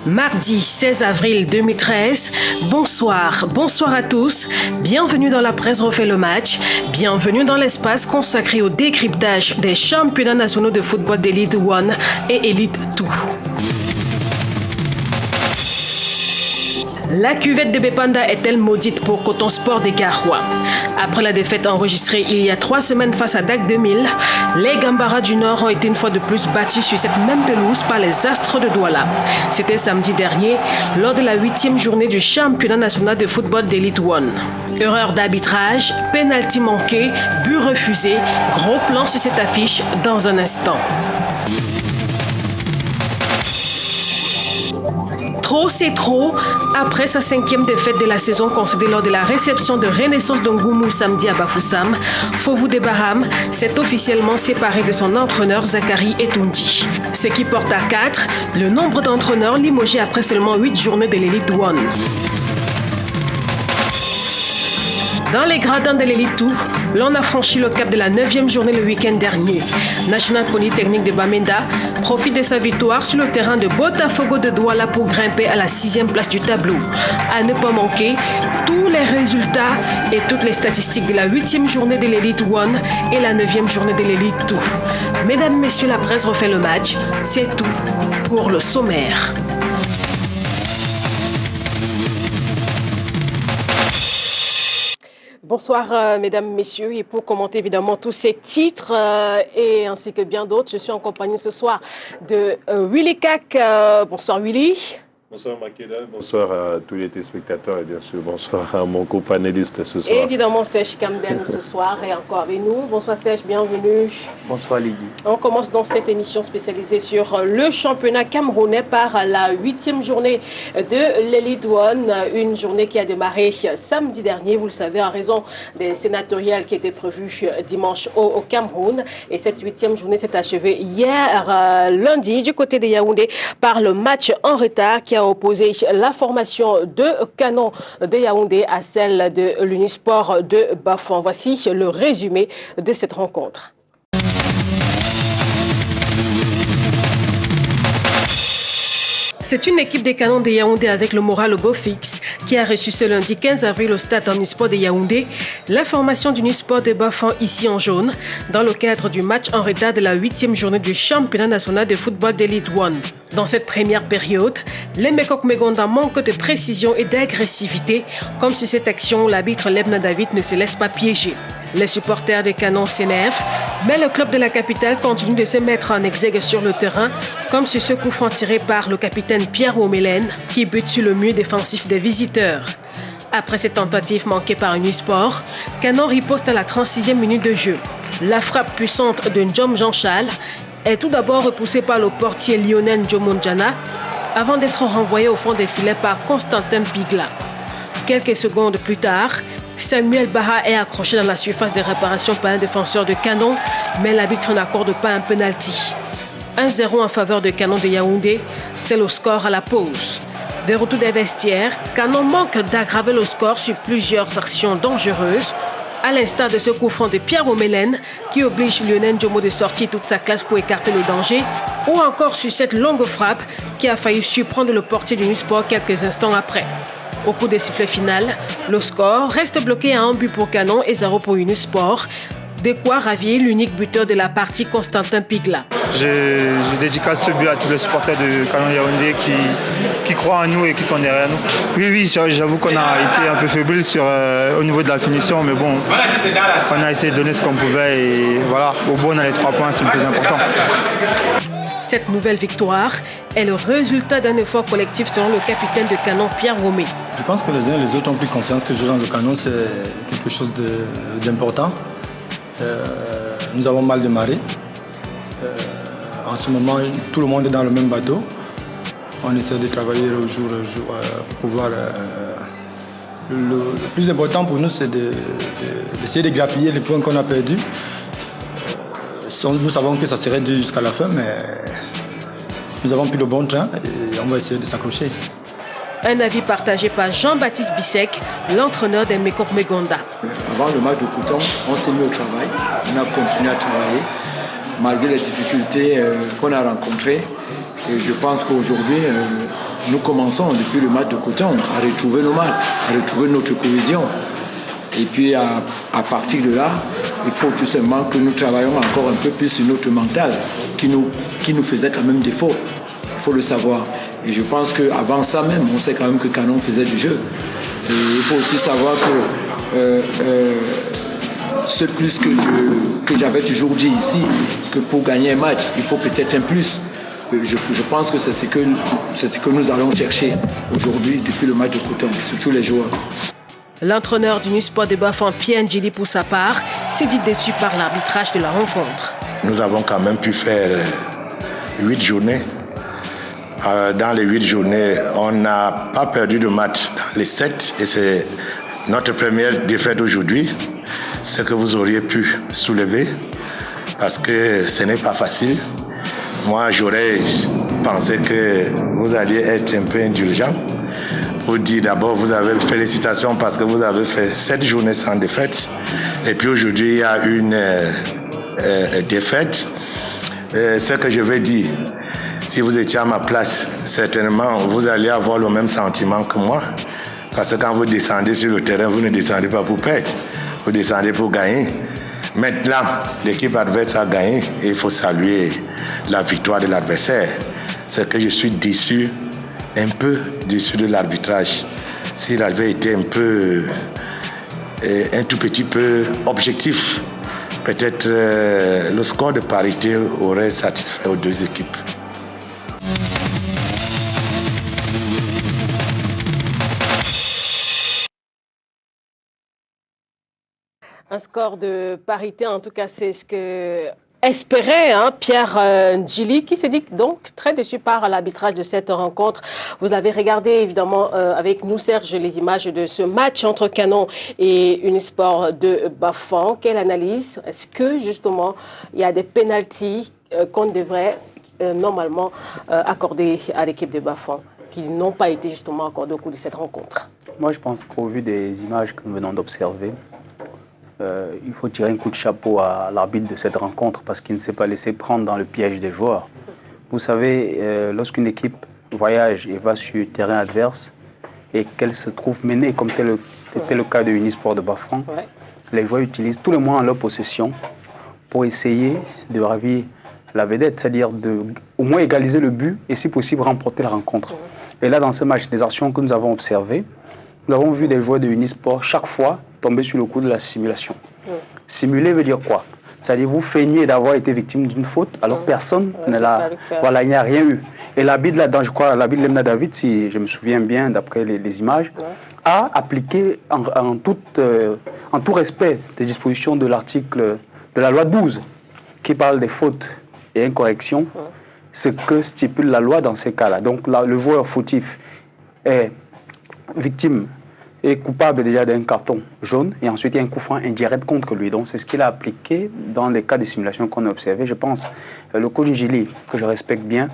Mardi 16 avril 2013, bonsoir à tous, bienvenue dans la presse refait le match, bienvenue dans l'espace consacré au décryptage des championnats nationaux de football d'Elite 1 et Elite 2. La cuvette de Bepanda est-elle maudite pour Coton Sport des Garoua? Après la défaite enregistrée il y a 3 semaines face à DAC 2000, les Gambara du Nord ont été une fois de plus battus sur cette même pelouse par les Astres de Douala. C'était samedi dernier, lors de la 8e journée du championnat national de football d'Elite 1. Erreur d'arbitrage, pénalty manqué, but refusé, gros plan sur cette affiche dans un instant. Trop, c'est trop. Après sa 5e défaite de la saison concédée lors de la réception de Renaissance d'Ongoumou samedi à Bafoussam, Fovou Baham s'est officiellement séparé de son entraîneur Zachary Etoundi. Ce qui porte à 4 le nombre d'entraîneurs limogés après seulement 8 journées de l'Elite 1. Dans les gradins de l'Elite 2, l'on a franchi le cap de la 9e journée le week-end dernier. National Polytechnique de Bamenda profite de sa victoire sur le terrain de Botafogo de Douala pour grimper à la 6e place du tableau. À ne pas manquer, tous les résultats et toutes les statistiques de la 8e journée de l'Elite 1 et la 9e journée de l'Elite 2. Mesdames, messieurs, la presse refait le match. C'est tout pour le sommaire. Bonsoir mesdames, messieurs, et pour commenter évidemment tous ces titres et ainsi que bien d'autres, je suis en compagnie ce soir de Willy Kak. Bonsoir Willy. Bonsoir Makeda, bonsoir à tous les téléspectateurs et bien sûr bonsoir à mon co-panéliste ce soir. Et évidemment Serge Kamden ce soir est encore avec nous. Bonsoir Serge, bienvenue. Bonsoir Lydie. On commence donc cette émission spécialisée sur le championnat camerounais par la 8e journée de l'Elite 1. Une journée qui a démarré samedi dernier, vous le savez, en raison des sénatoriales qui étaient prévues dimanche au Cameroun. Et cette 8e journée s'est achevée hier lundi du côté de Yaoundé par le match en retard qui a opposé la formation de Canon de Yaoundé à celle de l'Unisport de Bafoussam. Voici le résumé de cette rencontre. C'est une équipe des Canons de Yaoundé avec le moral au beau fixe qui a reçu ce lundi 15 avril au stade Omnisport de Yaoundé la formation du Unisport de Bafoussam ici en jaune dans le cadre du match en retard de la 8e journée du championnat national de football d'Elite 1. Dans cette première période, les Mekok Megonda manquent de précision et d'agressivité, comme sur cette action où l'arbitre Lebna David ne se laisse pas piéger. Les supporters des Canons s'énervent, mais le club de la capitale continue de se mettre en exergue sur le terrain, comme sur ce coup franc tiré par le capitaine Pierre Omélène, qui bute sur le mur défensif des visiteurs. Après cette tentative manquée par Unisport, Canon riposte à la 36e minute de jeu. La frappe puissante de Njom Jean-Charles est tout d'abord repoussée par le portier lyonnais Ndjomonjana avant d'être renvoyé au fond des filets par Constantin Pigla. Quelques secondes plus tard, Samuel Baha est accroché dans la surface de réparation par un défenseur de Canon, mais l'arbitre n'accorde pas un penalty. 1-0 en faveur de Canon de Yaoundé, c'est le score à la pause. De retour des vestiaires, Canon manque d'aggraver le score sur plusieurs actions dangereuses, à l'instar de ce coup franc de Pierre Omélène qui oblige Lionel Ndjomo de sortir toute sa classe pour écarter le danger, ou encore sur cette longue frappe qui a failli surprendre le portier du Unisport quelques instants après. Au coup des sifflets final, le score reste bloqué à 1 but pour Canon et 0 pour Unisport. De quoi ravier l'unique buteur de la partie, Constantin Pigla. Je dédicace ce but à tous les supporters de Canon Yaoundé qui croient en nous et qui sont derrière nous. Oui, j'avoue qu'on a été un peu fébrile au niveau de la finition, mais bon, on a essayé de donner ce qu'on pouvait et voilà, au bout on a les 3 points, c'est le plus important. Cette nouvelle victoire est le résultat d'un effort collectif selon le capitaine de Canon, Pierre Romé. Je pense que les uns et les autres ont pris conscience que jouer dans le Canon, c'est quelque chose d'important. Nous avons mal démarré. En ce moment, tout le monde est dans le même bateau. On essaie de travailler au jour pour pouvoir... Le plus important pour nous, c'est d'essayer de grappiller les points qu'on a perdus. Nous savons que ça serait dur jusqu'à la fin, mais nous avons pris le bon train et on va essayer de s'accrocher. Un avis partagé par Jean-Baptiste Bissek, l'entraîneur des Mekok Megonda. Avant le match de Coton, on s'est mis au travail, on a continué à travailler malgré les difficultés qu'on a rencontrées. Et je pense qu'aujourd'hui, nous commençons depuis le match de Coton à retrouver nos marques, à retrouver notre cohésion. Et puis à partir de là, il faut tout simplement que nous travaillions encore un peu plus sur notre mental qui nous faisait quand même défaut. Il faut le savoir. Et je pense qu'avant ça même, on sait quand même que Canon faisait du jeu. Et il faut aussi savoir que ce plus que j'avais toujours dit ici, que pour gagner un match, il faut peut-être un plus. Je pense que c'est ce que nous allons chercher aujourd'hui depuis le match de Coton, surtout les joueurs. L'entraîneur du Nusport de Bafang, Pierre Ndjili, pour sa part, s'est dit déçu par l'arbitrage de la rencontre. Nous avons quand même pu faire 8 journées. Dans les 8 journées, on n'a pas perdu de match dans les 7 et c'est notre première défaite aujourd'hui. Ce que vous auriez pu soulever parce que ce n'est pas facile. Moi, j'aurais pensé que vous alliez être un peu indulgent pour dire d'abord, vous avez félicitations parce que vous avez fait 7 journées sans défaite. Et puis aujourd'hui, il y a une défaite. Ce que je vais dire, si vous étiez à ma place, certainement, vous allez avoir le même sentiment que moi. Parce que quand vous descendez sur le terrain, vous ne descendez pas pour perdre, vous descendez pour gagner. Maintenant, l'équipe adverse a gagné et il faut saluer la victoire de l'adversaire. C'est que je suis déçu, un peu déçu de l'arbitrage. S'il avait été un tout petit peu objectif, peut-être le score de parité aurait satisfait aux deux équipes. Un score de parité, en tout cas, c'est ce que espérait Pierre Ndjili, qui s'est dit donc très déçu par l'arbitrage de cette rencontre. Vous avez regardé évidemment avec nous, Serge, les images de ce match entre Canon et Unisport de Bafang. Quelle analyse? Est-ce que justement il y a des pénaltys qu'on devrait normalement accorder à l'équipe de Bafang, qui n'ont pas été justement accordés au cours de cette rencontre? Moi, je pense qu'au vu des images que nous venons d'observer, il faut tirer un coup de chapeau à l'arbitre de cette rencontre parce qu'il ne s'est pas laissé prendre dans le piège des joueurs. Vous savez, lorsqu'une équipe voyage et va sur le terrain adverse et qu'elle se trouve menée, comme c'était le cas de Unisport de Bafang, les joueurs utilisent tous les moyens en leur possession pour essayer de ravir la vedette, c'est-à-dire au moins égaliser le but et si possible remporter la rencontre. Et là, dans ce match, les actions que nous avons observées, nous avons vu des joueurs de Unisport chaque fois tomber sur le coup de la simulation. Simuler veut dire quoi? C'est-à-dire vous feignez d'avoir été victime d'une faute, alors personne ne l'a... Voilà, il n'y a rien eu. Et l'arbitre là-dedans, je crois, l'arbitre Lemna David, si je me souviens bien d'après les images, a appliqué en tout respect des dispositions de l'article de la loi 12 qui parle des fautes et incorrections, ce que stipule la loi dans ces cas-là. Donc là, le joueur fautif est victime et coupable déjà d'un carton jaune et ensuite il y a un coup franc indirect contre lui. Donc c'est ce qu'il a appliqué dans les cas de simulation qu'on a observé. Je pense le coach Ndjili, que je respecte bien,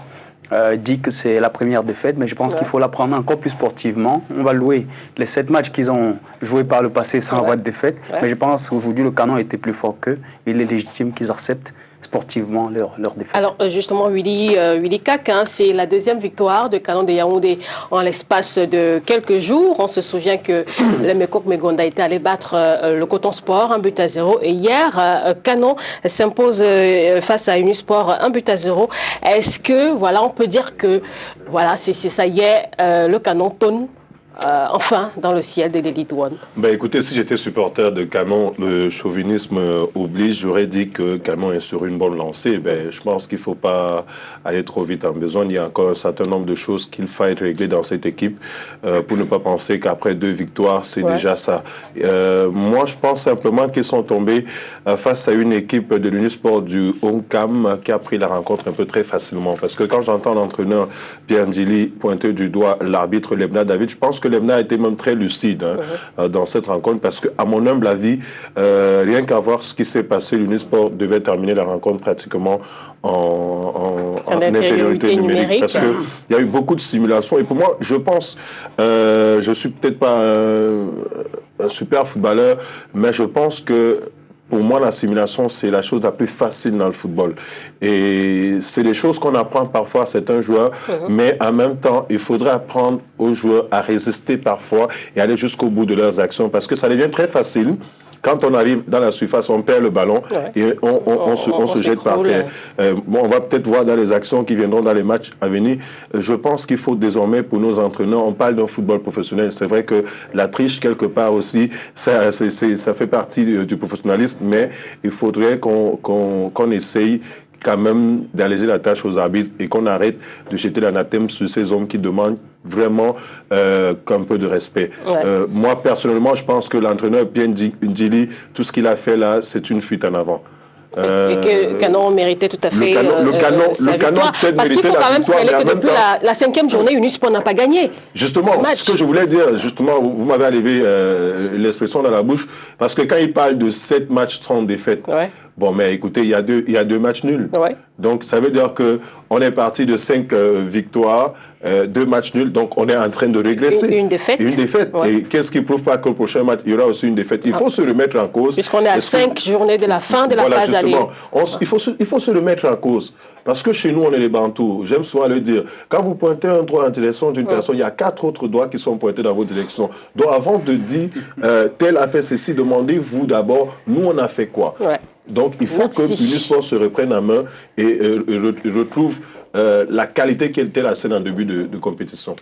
dit que c'est la première défaite, mais je pense qu'il faut la prendre encore plus sportivement. On va louer les 7 matchs qu'ils ont joués par le passé sans avoir de défaite, mais je pense qu'aujourd'hui le Canon était plus fort qu'eux. Il est légitime qu'ils acceptent sportivement leur défaite. Alors justement, Willy Kak, c'est la deuxième victoire de Canon de Yaoundé en l'espace de quelques jours. On se souvient que les Mekok Megonda étaient allés battre le Coton Sport 1-0 et hier, Canon s'impose face à Unisport 1-0. Est-ce que, voilà, on peut dire que, voilà, c'est ça y est, le Canon tonne enfin dans le ciel de l'Elite One? Ben écoutez, si j'étais supporter de Canon, le chauvinisme oblige, j'aurais dit que Canon est sur une bonne lancée. Ben, je pense qu'il ne faut pas aller trop vite en besoin. Il y a encore un certain nombre de choses qu'il faut régler dans cette équipe pour ne pas penser qu'après 2 victoires, c'est déjà ça. Moi, je pense simplement qu'ils sont tombés face à une équipe de l'Unisport du Oncam qui a pris la rencontre un peu très facilement. Parce que quand j'entends l'entraîneur Pierre Ndjili pointer du doigt l'arbitre Lemna David, je pense que l'EMNA a été même très lucide dans cette rencontre parce qu'à mon humble avis, rien qu'à voir ce qui s'est passé, l'Unisport devait terminer la rencontre pratiquement en infériorité numérique parce qu'il y a eu beaucoup de simulations. Et pour moi, je pense, je ne suis peut-être pas un super footballeur, mais je pense que pour moi, la simulation, c'est la chose la plus facile dans le football. Et c'est des choses qu'on apprend parfois à certains joueurs, mais en même temps, il faudrait apprendre aux joueurs à résister parfois et aller jusqu'au bout de leurs actions parce que ça devient très facile. Quand on arrive dans la surface, on perd le ballon et on se jette par terre. On va peut-être voir dans les actions qui viendront dans les matchs à venir. Je pense qu'il faut désormais, pour nos entraîneurs, on parle d'un football professionnel. C'est vrai que la triche, quelque part aussi, ça fait partie du professionnalisme, mais il faudrait qu'on essaye quand même d'alléger la tâche aux arbitres et qu'on arrête de jeter l'anathème sur ces hommes qui demandent vraiment qu'un peu de respect. Moi, personnellement, je pense que l'entraîneur Pierre Ndjili, tout ce qu'il a fait là, c'est une fuite en avant. Et que Canon méritait tout à fait le Canon peut-être parce qu'il faut quand même signaler que depuis la 5e journée, Unisport n'a pas gagné. Justement, ce que je voulais dire, justement, vous m'avez enlevé l'expression dans la bouche, parce que quand il parle de 7 matchs sans défaite, bon, mais écoutez, il y a deux matchs nuls. Donc, ça veut dire qu'on est parti de 5 victoires, 2 matchs nuls, donc on est en train de régresser. Une défaite. Une défaite. Et qu'est-ce qui ne prouve pas qu'au prochain match, il y aura aussi une défaite? Il faut se remettre en cause. Puisqu'on est à 5 journées de la fin de la phase aller. Il faut se remettre en cause. Parce que chez nous, on est les Bantous. J'aime souvent le dire. Quand vous pointez un doigt en direction d'une personne, il y a 4 autres doigts qui sont pointés dans votre direction. Donc avant de dire tel a fait ceci, demandez-vous d'abord, nous on a fait quoi? Donc il faut que Unisport se reprenne en main et retrouve la qualité qu'elle était la scène en début de compétition.